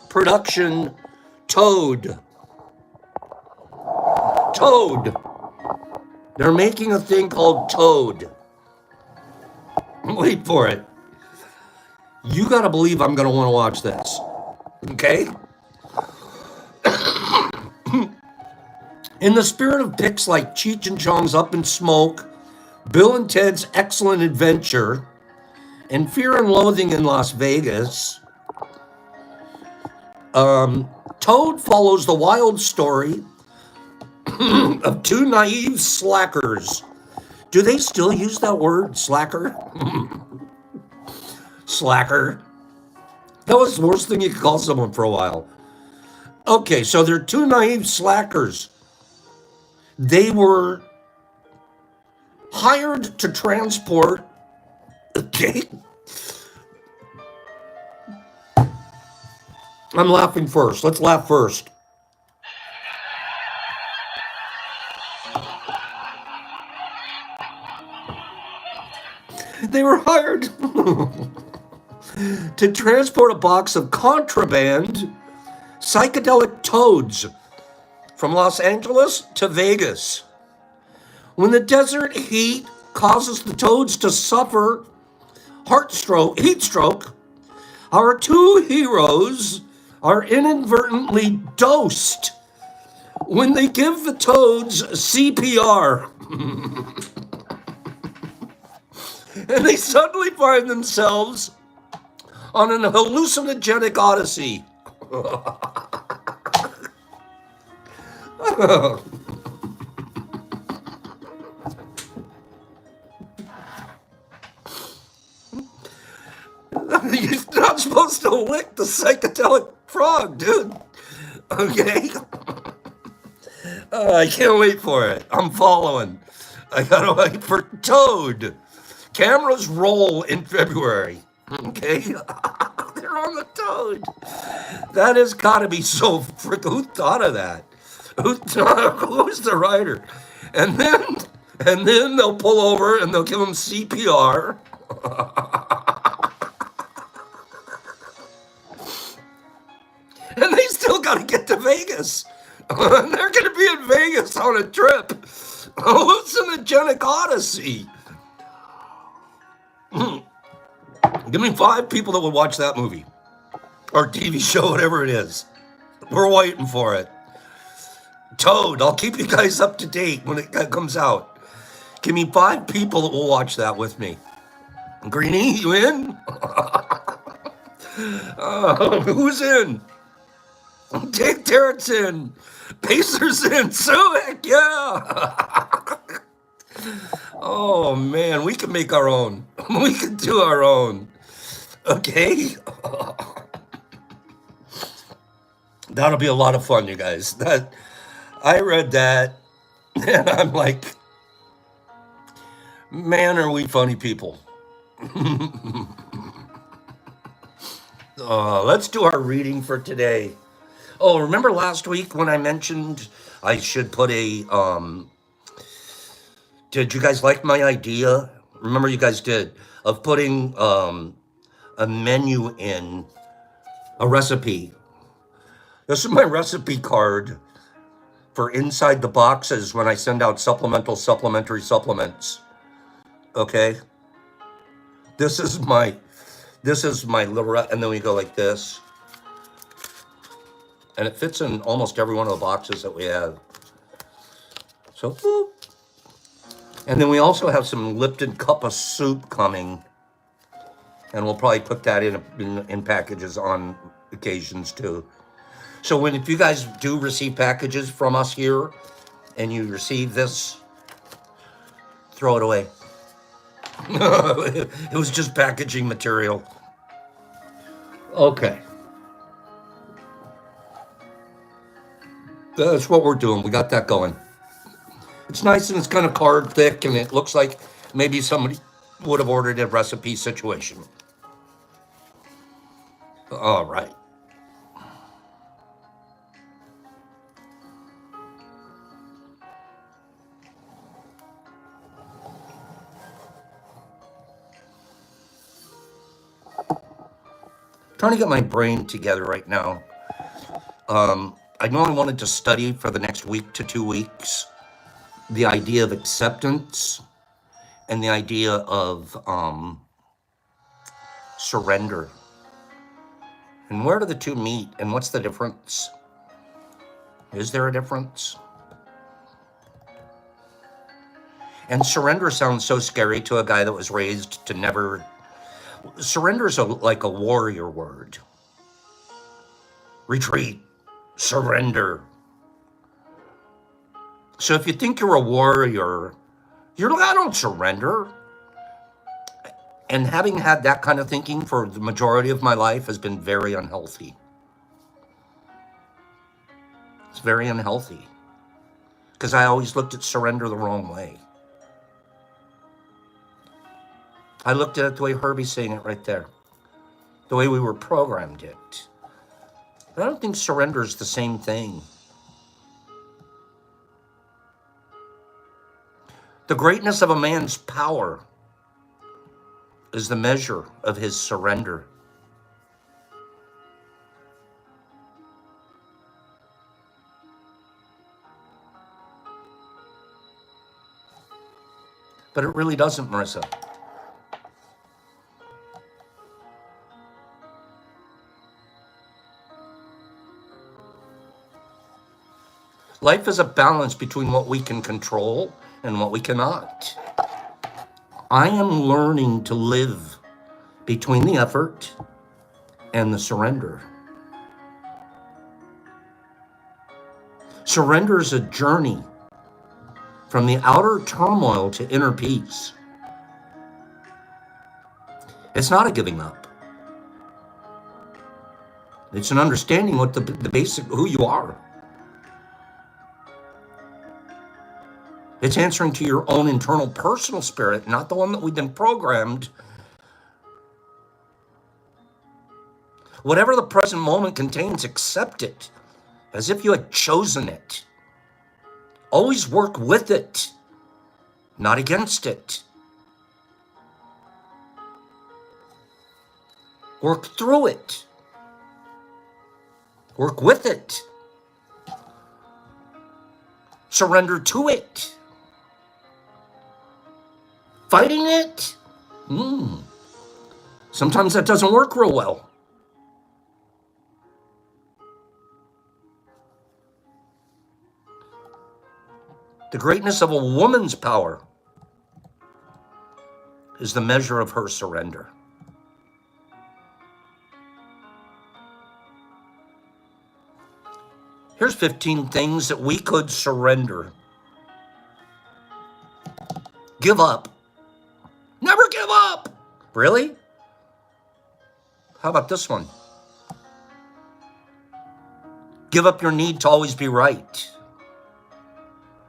production, Toad. They're making a thing called Toad. Wait for it. You got to believe I'm going to want to watch this. Okay? In the spirit of picks like Cheech and Chong's Up in Smoke, Bill and Ted's Excellent Adventure, and Fear and Loathing in Las Vegas, Toad follows the wild story of two naive slackers. Do they still use that word, slacker? Slacker. That was the worst thing you could call someone for a while. Okay, so they're two naive slackers. They were hired to transport, okay? I'm laughing first. Let's laugh first. They were hired to transport a box of contraband psychedelic toads from Los Angeles to Vegas. When the desert heat causes the toads to suffer heat stroke, our two heroes are inadvertently dosed when they give the toads CPR. And they suddenly find themselves on an hallucinogenic odyssey. You're not supposed to lick the psychedelic frog, dude. Okay? I can't wait for it. I'm following. I gotta wait for Toad. Cameras roll in February. Okay? They're on the Toad. That has got to be so freaking. Who thought of that? Who's the writer? And then, they'll pull over and they'll give him CPR. And they still got to get to Vegas. They're going to be in Vegas on a trip. Hallucinogenic Odyssey. Give me 5 people that would watch that movie or TV show, whatever it is. We're waiting for it. Toad, I'll keep you guys up to date when it comes out. Give me 5 people that will watch that with me. Greenie, you in? Who's in? Take Terrence in. Pacers in. Suick, yeah. Oh, man, we can make our own. We can do our own. Okay? That'll be a lot of fun, you guys. I read that, and I'm like, man, are we funny people. Let's do our reading for today. Oh, remember last week when I mentioned I should put a, did you guys like my idea? Remember you guys did, of putting a menu in, a recipe. This is my recipe card for inside the boxes when I send out supplementary supplements. Okay? This is my little, and then we go like this. And it fits in almost every one of the boxes that we have. So, boop. And then we also have some Lipton cup of soup coming. And we'll probably put that in packages on occasions too. So if you guys do receive packages from us here, and you receive this, throw it away. It was just packaging material. Okay. That's what we're doing. We got that going. It's nice and it's kind of card thick, and it looks like maybe somebody would have ordered a recipe situation. All right. Trying to get my brain together right now. I know I wanted to study for the next week to 2 weeks the idea of acceptance and the idea of surrender. And where do the two meet, and what's the difference? Is there a difference? And surrender sounds so scary to a guy that was raised to never. Surrender is like a warrior word. Retreat, surrender. So if you think you're a warrior, you're like, I don't surrender. And having had that kind of thinking for the majority of my life has been very unhealthy. It's very unhealthy. Because I always looked at surrender the wrong way. I looked at it the way Herbie's saying it right there. The way we were programmed it. But I don't think surrender is the same thing. The greatness of a man's power is the measure of his surrender. But it really doesn't, Marissa. Life is a balance between what we can control and what we cannot. I am learning to live between the effort and the surrender. Surrender is a journey from the outer turmoil to inner peace. It's not a giving up. It's an understanding what the basic, who you are. It's answering to your own internal personal spirit, not the one that we've been programmed. Whatever the present moment contains, accept it as if you had chosen it. Always work with it, not against it. Work through it. Work with it. Surrender to it. Fighting it? Sometimes that doesn't work real well. The greatness of a woman's power is the measure of her surrender. Here's 15 things that we could surrender. Give up. Never give up. Really? How about this one? Give up your need to always be right.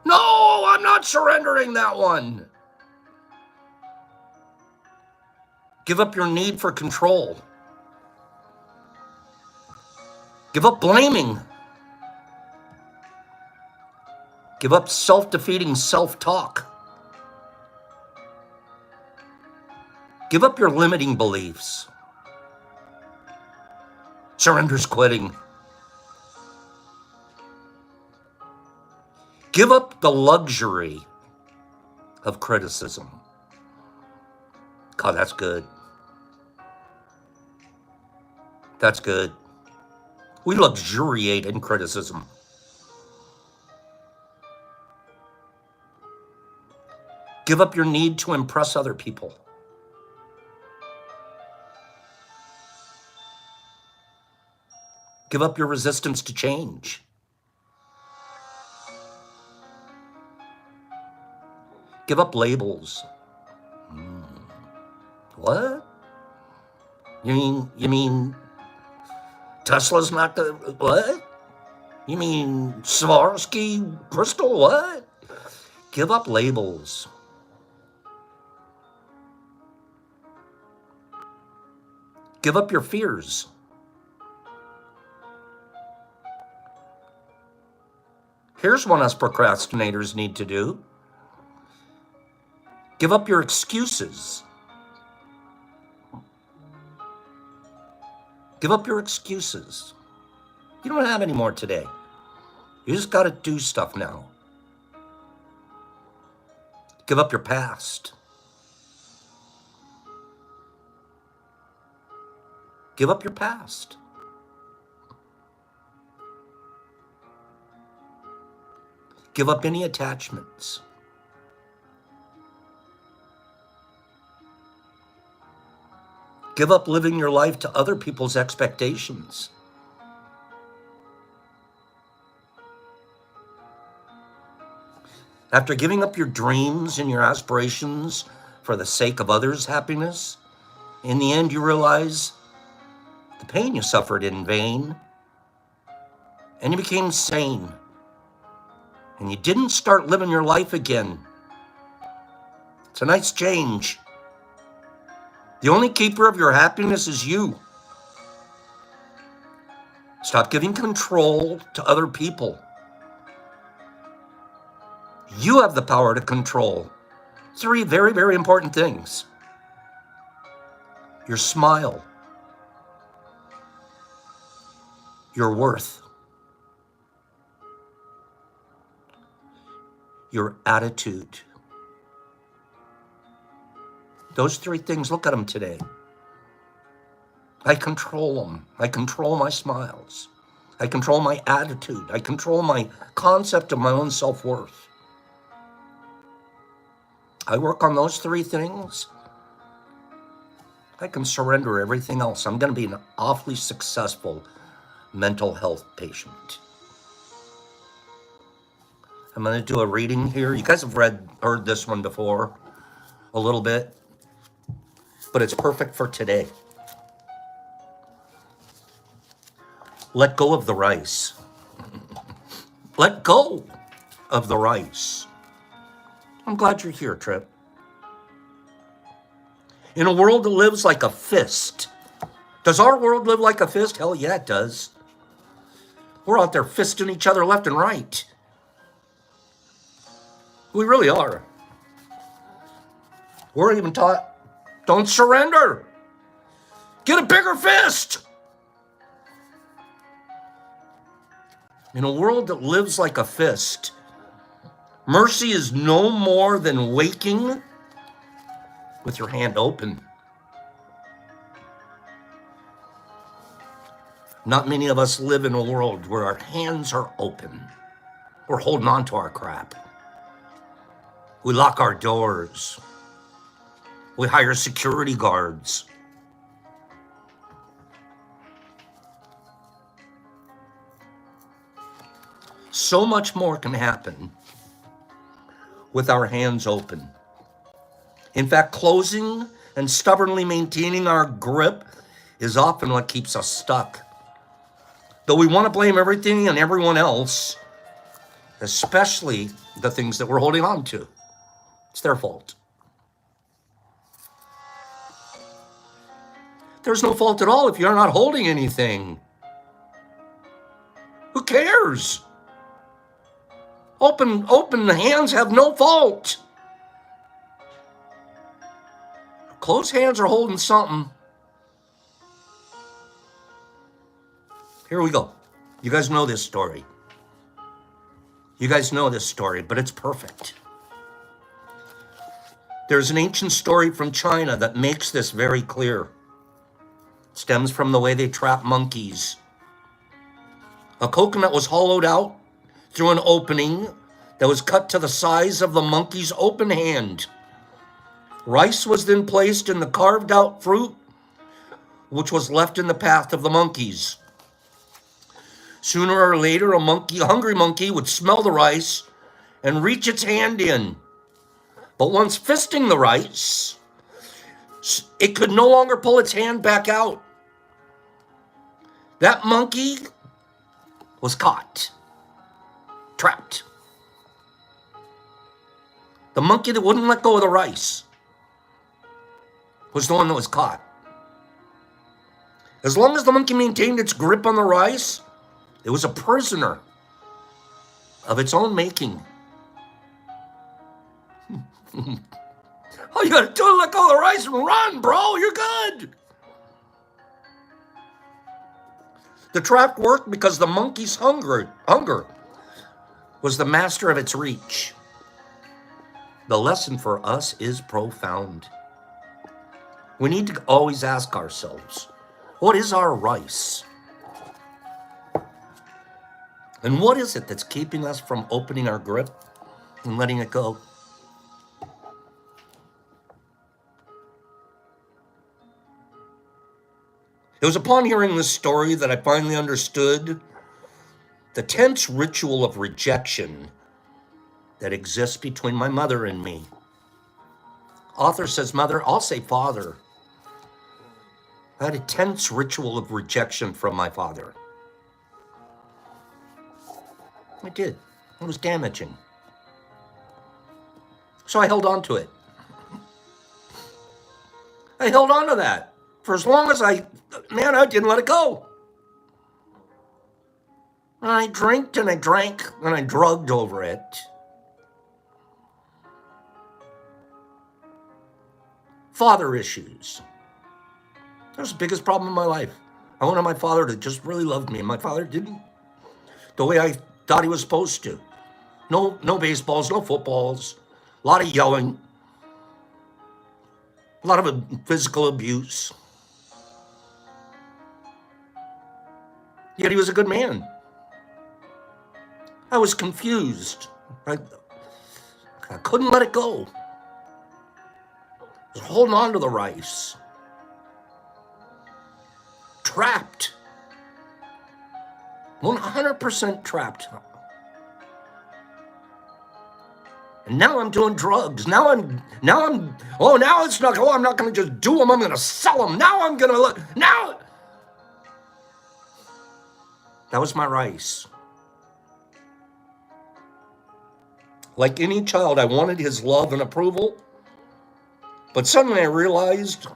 No, I'm not surrendering that one. Give up your need for control. Give up blaming. Give up self-defeating self-talk. Give up your limiting beliefs. Surrender's quitting. Give up the luxury of criticism. God, that's good. That's good. We luxuriate in criticism. Give up your need to impress other people. Give up your resistance to change. Give up labels. What? You mean Tesla's not the, what? You mean Swarovski crystal, what? Give up labels. Give up your fears. Here's one us procrastinators need to do. Give up your excuses. Give up your excuses. You don't have any more today. You just got to do stuff now. Give up your past. Give up your past. Give up any attachments. Give up living your life to other people's expectations. After giving up your dreams and your aspirations for the sake of others' happiness, in the end you realize the pain you suffered in vain, and you became sane, and you didn't start living your life again. It's a nice change. The only keeper of your happiness is you. Stop giving control to other people. You have the power to control 3 very, very important things. Your smile, your worth, your attitude. Those 3 things, look at them today. I control them. I control my smiles. I control my attitude. I control my concept of my own self-worth. I work on those 3 things. I can surrender everything else. I'm going to be an awfully successful mental health patient. I'm going to do a reading here. You guys have heard this one before a little bit, but it's perfect for today. Let go of the rice. Let go of the rice. I'm glad you're here, Trip. In a world that lives like a fist. Does our world live like a fist? Hell yeah, it does. We're out there fisting each other left and right. We really are. We're even taught, don't surrender. Get a bigger fist. In a world that lives like a fist, mercy is no more than waking with your hand open. Not many of us live in a world where our hands are open. We're holding on to our crap. We lock our doors. We hire security guards. So much more can happen with our hands open. In fact, closing and stubbornly maintaining our grip is often what keeps us stuck. Though we want to blame everything and everyone else, especially the things that we're holding on to. It's their fault. There's no fault at all if you're not holding anything. Who cares? Open hands have no fault. Closed hands are holding something. Here we go. You guys know this story. You guys know this story, but it's perfect. There's an ancient story from China that makes this very clear. It stems from the way they trap monkeys. A coconut was hollowed out through an opening that was cut to the size of the monkey's open hand. Rice was then placed in the carved out fruit, which was left in the path of the monkeys. Sooner or later, a hungry monkey would smell the rice and reach its hand in. But once fisting the rice, it could no longer pull its hand back out. That monkey was caught, trapped. The monkey that wouldn't let go of the rice was the one that was caught. As long as the monkey maintained its grip on the rice, it was a prisoner of its own making. All you gotta do is let go of the rice and run, bro. You're good. The trap worked because the monkey's hunger was the master of its reach. The lesson for us is profound. We need to always ask ourselves, what is our rice? And what is it that's keeping us from opening our grip and letting it go? It was upon hearing this story that I finally understood the tense ritual of rejection that exists between my mother and me. Author says mother, I'll say father. I had a tense ritual of rejection from my father. I did. It was damaging. So I held on to it. I held on to that for as long as I didn't let it go. And I drank and I drank and I drugged over it. Father issues. That was the biggest problem in my life. I wanted my father to just really love me, and my father didn't. The way I thought he was supposed to. No baseballs, no footballs, a lot of yelling, a lot of physical abuse. Yet he was a good man. I was confused. I couldn't let it go. I was holding on to the rice. Trapped. 100% trapped. And now I'm doing drugs. Now I'm not going to just do them. I'm going to sell them. That was my rice. Like any child, I wanted his love and approval. But suddenly I realized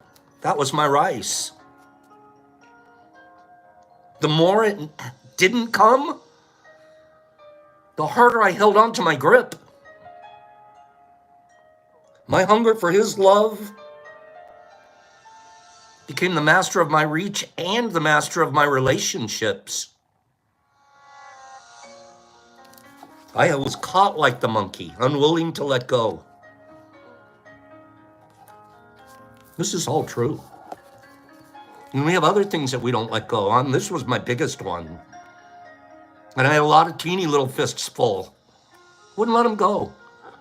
that was my rice. The more it didn't come, the harder I held on to my grip. My hunger for his love became the master of my reach and the master of my relationships. I was caught like the monkey, unwilling to let go. This is all true. And we have other things that we don't let go on. This was my biggest one. And I had a lot of teeny little fists full. Wouldn't let them go.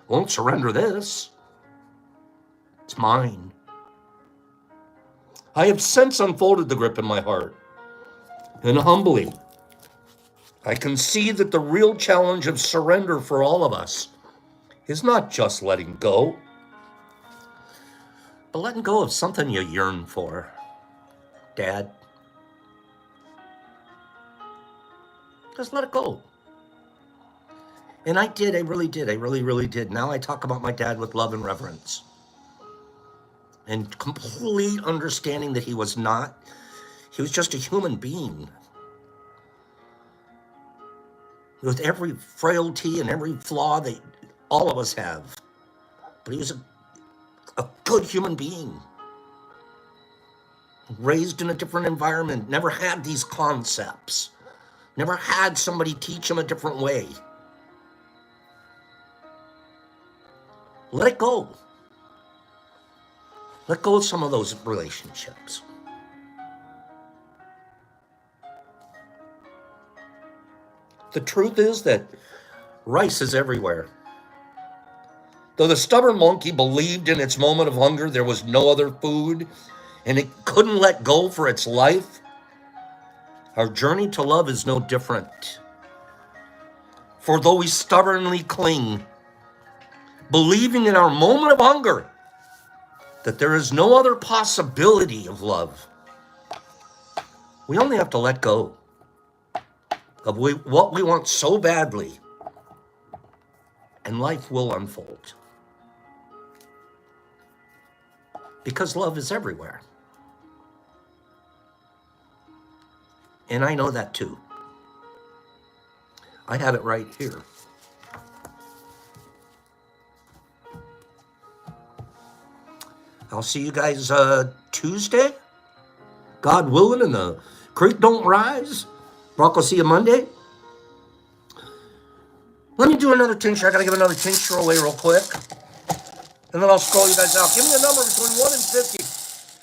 Won't surrender this. It's mine. I have since unfolded the grip in my heart. And humbly, I can see that the real challenge of surrender for all of us is not just letting go, but letting go of something you yearn for. Dad, just let it go. And I did, I really did, I really, really did. Now I talk about my dad with love and reverence. And complete understanding that he was just a human being. With every frailty and every flaw that all of us have. But he was a good human being. Raised in a different environment, never had these concepts. Never had somebody teach him a different way. Let it go. Let go of some of those relationships. The truth is that rice is everywhere. Though the stubborn monkey believed in its moment of hunger there was no other food, and it couldn't let go for its life, our journey to love is no different. For though we stubbornly cling, believing in our moment of hunger that there is no other possibility of love, we only have to let go of what we want so badly, and life will unfold. Because love is everywhere. And I know that too. I have it right here. I'll see you guys Tuesday, God willing, and the creek don't rise. Brock will see you Monday. Let me do another tincture. I gotta give another tincture away real quick. And then I'll scroll you guys out. Give me a number between 1 and 50.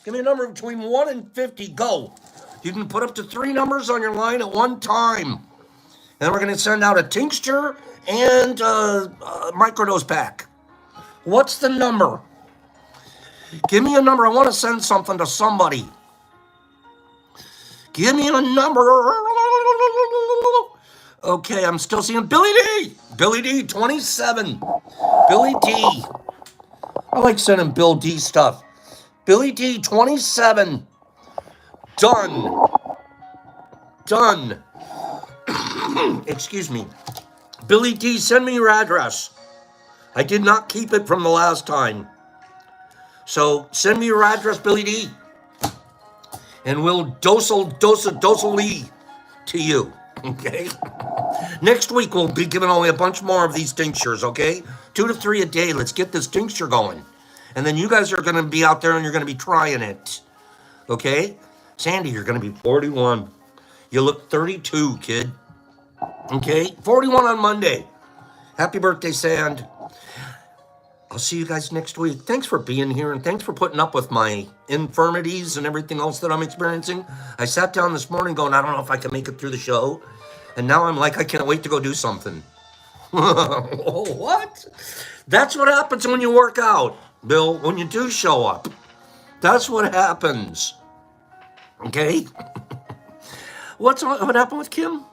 Give me a number between 1 and 50. Go. You can put up to 3 numbers on your line at one time. And then we're gonna send out a tincture and a microdose pack. What's the number? Give me a number. I want to send something to somebody. Give me a number. Okay, I'm still seeing Billy D. Billy D, 27. Billy D. I like sending Bill D stuff. Billy D, 27. Done. Done. Excuse me. Billy D, send me your address. I did not keep it from the last time. So send me your address, Billy D. And we'll dosely to you, okay? Next week, we'll be giving away a bunch more of these tinctures, okay? 2 to 3 a day. Let's get this tincture going. And then you guys are going to be out there and you're going to be trying it, okay? Sandy, you're going to be 41. You look 32, kid. Okay? 41 on Monday. Happy birthday, Sand. I'll see you guys next week. Thanks for being here, and thanks for putting up with my infirmities and everything else that I'm experiencing. I sat down this morning going, I don't know if I can make it through the show. And now I'm like, I can't wait to go do something. What? That's what happens when you work out, Bill, when you do show up. That's what happens. Okay? What happened with Kim?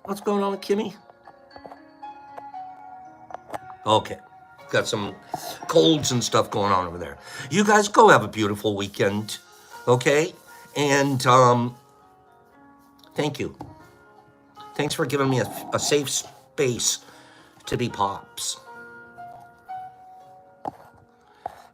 What's going on with Kimmy? Okay. Got some colds and stuff going on over there. You guys go have a beautiful weekend, okay? And thank you. Thanks for giving me a safe space to be Pops.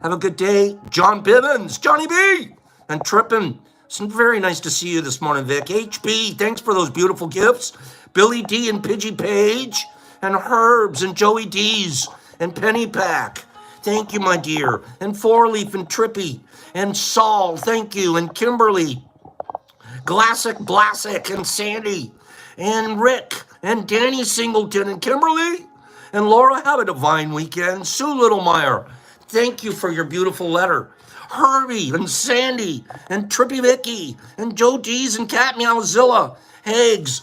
Have a good day. John Bivens, Johnny B, and Trippin. It's very nice to see you this morning, Vic. HB, thanks for those beautiful gifts. Billy D and Pidgey Page, and Herbs and Joey D's and Penny Pack. Thank you, my dear. And Four Leaf and Trippy and Saul, thank you. And Kimberly, Glassic, Blassic, and Sandy, and Rick, and Danny Singleton, and Kimberly, and Laura. Have a divine weekend. Sue Littlemeyer, thank you for your beautiful letter. Herbie, and Sandy, and Trippy Vicky, and Joe D's, and Cat Meowzilla, Hags,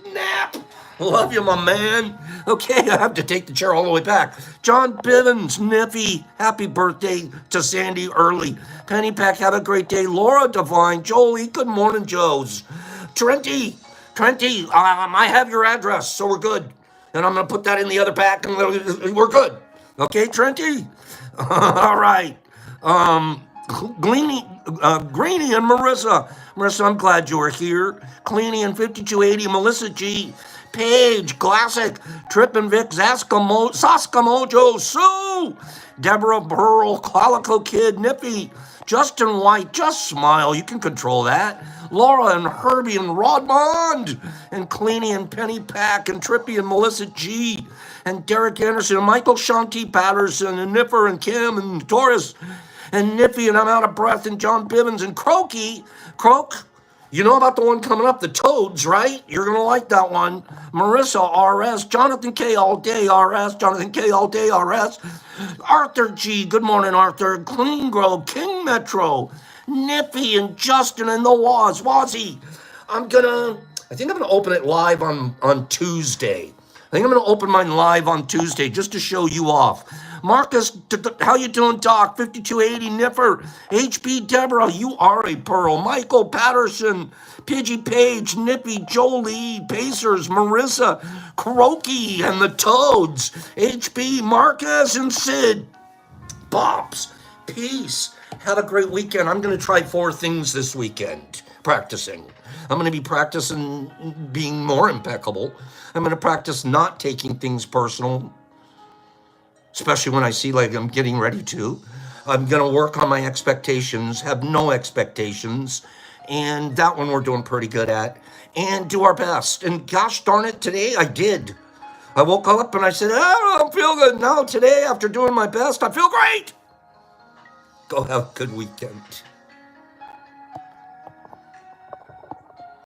Snap. Love you, my man. Okay, I have to take the chair all the way back. John Bivens, Niffy, happy birthday to Sandy early. Penny Pack, have a great day. Laura Devine, Jolie, good morning, Joes. Trenty, I have your address, so we're good. And I'm going to put that in the other pack, and we're good. Okay, Trenty? All right. Greenie and Marissa. Marissa, I'm glad you were here. Cleany and 5280, Melissa G, Paige, Classic, Trip and Vic, Saska Mojo, Sue, Deborah Burl, Calico Kid, Nippy, Justin White, just smile, you can control that. Laura and Herbie and Rodmond, and Cleany and Penny Pack, and Trippy and Melissa G, and Derek Anderson, and Michael Shanti Patterson, and Nipper and Kim and Doris, and Nippy, and I'm out of breath, and John Bivens, and Croak. You know about the one coming up, the Toads, right? You're going to like that one. Marissa, RS. Jonathan K, all day, RS. Jonathan K, all day, RS. Arthur G, good morning, Arthur. Clean Grove, King Metro, Nippy, and Justin, and the Wazzy. I think I'm going to open it live on Tuesday. I think I'm going to open mine live on Tuesday just to show you off. Marcus, how you doing, Doc? 5280, Nipper. HB Deborah, you are a pearl. Michael Patterson, Pidgey Page, Nippy, Jolie, Pacers, Marissa, Croaky, and the Toads. HB, Marcus, and Sid. Pops, peace. Have a great weekend. I'm going to try 4 things this weekend, practicing. I'm going to be practicing being more impeccable. I'm going to practice not taking things personal, especially when I see like I'm getting ready to. I'm going to work on my expectations, have no expectations, and that one we're doing pretty good at, and do our best. And gosh darn it, today I did. I woke up and I said, I don't feel good. Now today, after doing my best, I feel great. Go have a good weekend.